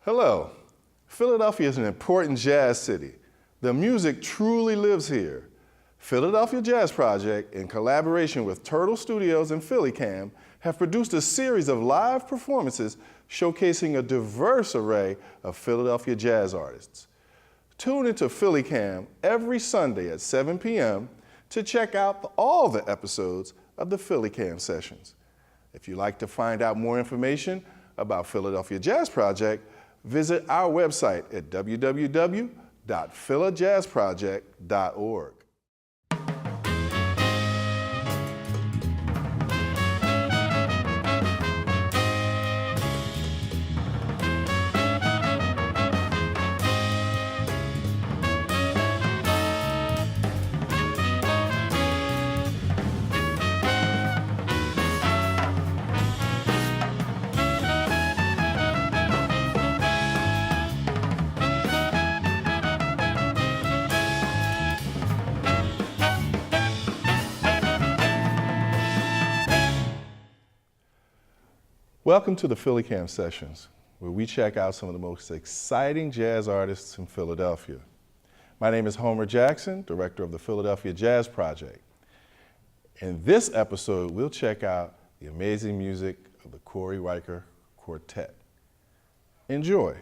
Hello. Philadelphia is an important jazz city. The music truly lives here. Philadelphia Jazz Project, in collaboration with Turtle Studios and PhillyCAM, have produced a series of live performances showcasing a diverse array of Philadelphia jazz artists. Tune into PhillyCAM every Sunday at 7 p.m. to check out all the episodes of the PhillyCAM Sessions. If you'd like to find out more information about Philadelphia Jazz Project, visit our website at www.philajazzproject.org. Welcome to the PhillyCAM Sessions, where we check out some of the most exciting jazz artists in Philadelphia. My name is Homer Jackson, director of the Philadelphia Jazz Project. In this episode, we'll check out the amazing music of the Korey Riker Quartet. Enjoy.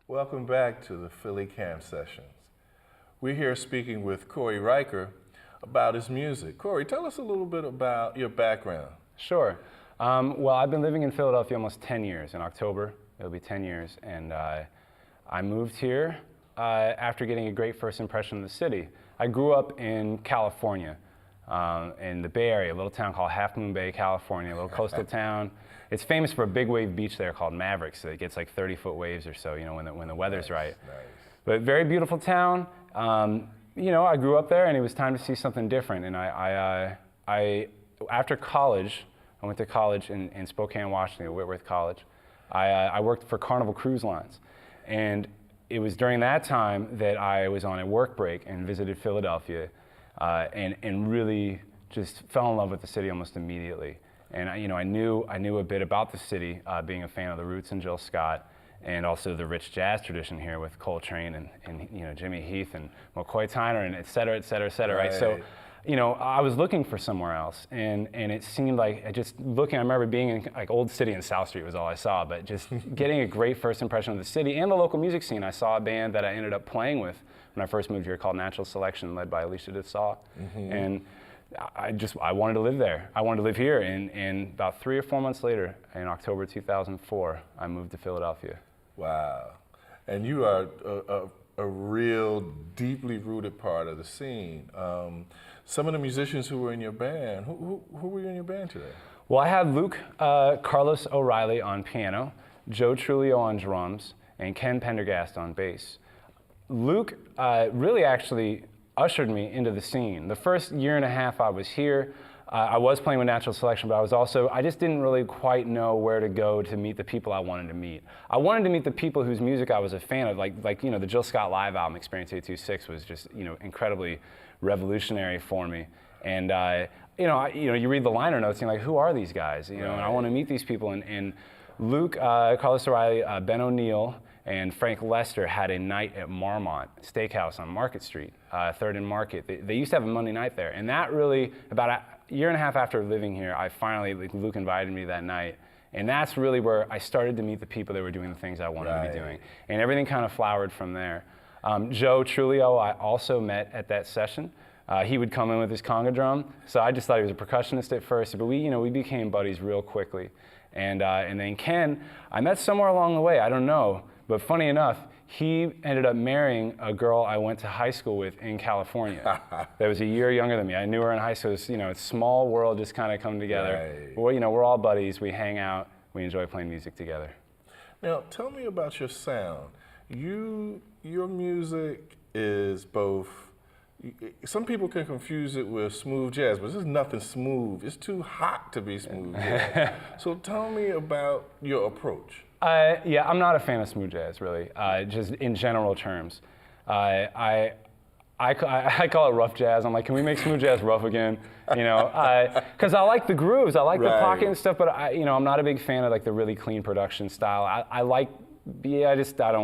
Welcome back to the PhillyCAM Sessions. We're here speaking with Korey Riker about his music. Korey, tell us a little bit about your background. Sure. Well, I've been living in Philadelphia almost 10 years. In October, it'll be 10 years. And I moved here after getting a great first impression of the city. I grew up in California, in the Bay Area, a little town called Half Moon Bay, California, a little coastal town. It's famous for a big wave beach there called Mavericks. So it gets like 30-foot waves or so, you know, when the weather's right. Nice. But very beautiful town. You know, I grew up there, and it was time to see something different. And after college, I went to college in Spokane, Washington, at Whitworth College. I worked for Carnival Cruise Lines, and it was during that time that I was on a work break and visited Philadelphia, and really just fell in love with the city almost immediately. And you know, I knew a bit about the city, being a fan of the Roots and Jill Scott, and also the rich jazz tradition here with Coltrane and you know, Jimmy Heath and McCoy Tyner and et cetera, et cetera, et cetera. Right. So, you know, I was looking for somewhere else, and it seemed like I remember being in like Old City and South Street was all I saw, but just getting a great first impression of the city and the local music scene. I saw a band that I ended up playing with when I first moved here called Natural Selection, led by Alicia Dessaw, and I wanted to live there. I wanted to live here, and about 3 or 4 months later, in October 2004, I moved to Philadelphia. Wow. And you are a real deeply rooted part of the scene. Some of the musicians who were in your band, who were you in your band today? Well, I had Luke Carlos O'Reilly on piano, Joe Trulio on drums, and Ken Pendergast on bass. Luke really actually ushered me into the scene. The first year and a half I was here, I was playing with Natural Selection, but I just didn't really quite know where to go to meet the people I wanted to meet. I wanted to meet the people whose music I was a fan of, like you know, the Jill Scott live album, Experience 826, was just, you know, incredibly revolutionary for me. And you read the liner notes and you're like, who are these guys? You know, and I want to meet these people. And Luke, Carlos O'Reilly, Ben O'Neill, and Frank Lester had a night at Marmont Steakhouse on Market Street, 3rd and Market. They used to have a Monday night there. And that really, about a year and a half after living here, I finally, Luke invited me that night. And that's really where I started to meet the people that were doing the things I wanted to be doing. And everything kind of flowered from there. Joe Trulio, I also met at that session. He would come in with his conga drum. So I just thought he was a percussionist at first, but we became buddies real quickly. And then Ken, I met somewhere along the way, I don't know. But funny enough, he ended up marrying a girl I went to high school with in California. That was a year younger than me. I knew her in high school. It's, you know, it's small world just kind of come together. Right. Well, you know, we're all buddies. We hang out. We enjoy playing music together. Now, tell me about your sound. Your music is both. Some people can confuse it with smooth jazz, but this is nothing smooth. It's too hot to be smooth jazz. So tell me about your approach. Yeah, I'm not a fan of smooth jazz, really, just in general terms. I call it rough jazz. I'm like, can we make smooth jazz rough again? You know, because I like the grooves, I like the pocket and stuff, but I'm not a big fan of like the really clean production style. I don't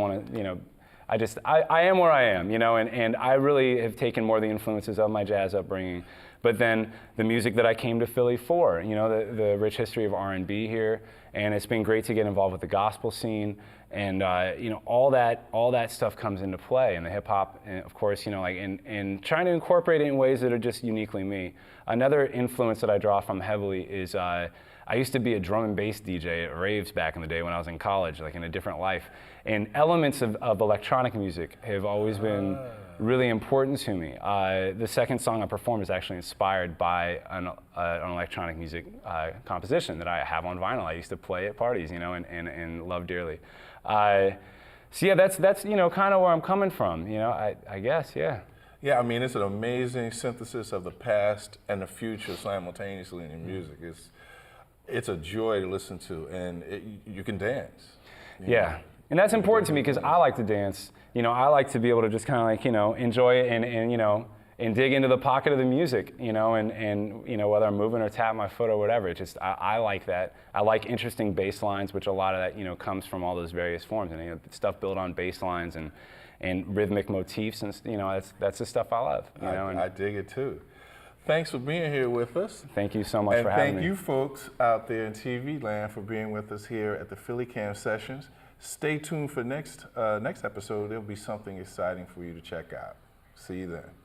want to, I am where I am, you know, and I really have taken more of the influences of my jazz upbringing, but then the music that I came to Philly for, you know, the rich history of R&B here, and it's been great to get involved with the gospel scene, and you know, all that stuff comes into play, and the hip hop, and of course, you know, like, and trying to incorporate it in ways that are just uniquely me. Another influence that I draw from heavily is I used to be a drum and bass DJ at raves back in the day when I was in college, like in a different life. And elements of electronic music have always been really important to me. The second song I performed is actually inspired by an electronic music composition that I have on vinyl. I used to play at parties, you know, and love dearly. So yeah, that's you know, kind of where I'm coming from, you know, I guess, yeah. Yeah, I mean, it's an amazing synthesis of the past and the future simultaneously in your music. It's a joy to listen to, and you can dance. Yeah, and that's important to me because I like to dance. You know, I like to be able to just kind of like, you know, enjoy it and you know, and dig into the pocket of the music, you know, and you know, whether I'm moving or tapping my foot or whatever. It's just, I like that. I like interesting bass lines, which a lot of that, you know, comes from all those various forms, and you know, stuff built on bass lines and rhythmic motifs, and you know, that's the stuff I love. You know, and I dig it too. Thanks for being here with us. Thank you so much for having me. And thank you folks out there in TV land for being with us here at the PhillyCAM Sessions. Stay tuned for next episode. There'll be something exciting for you to check out. See you then.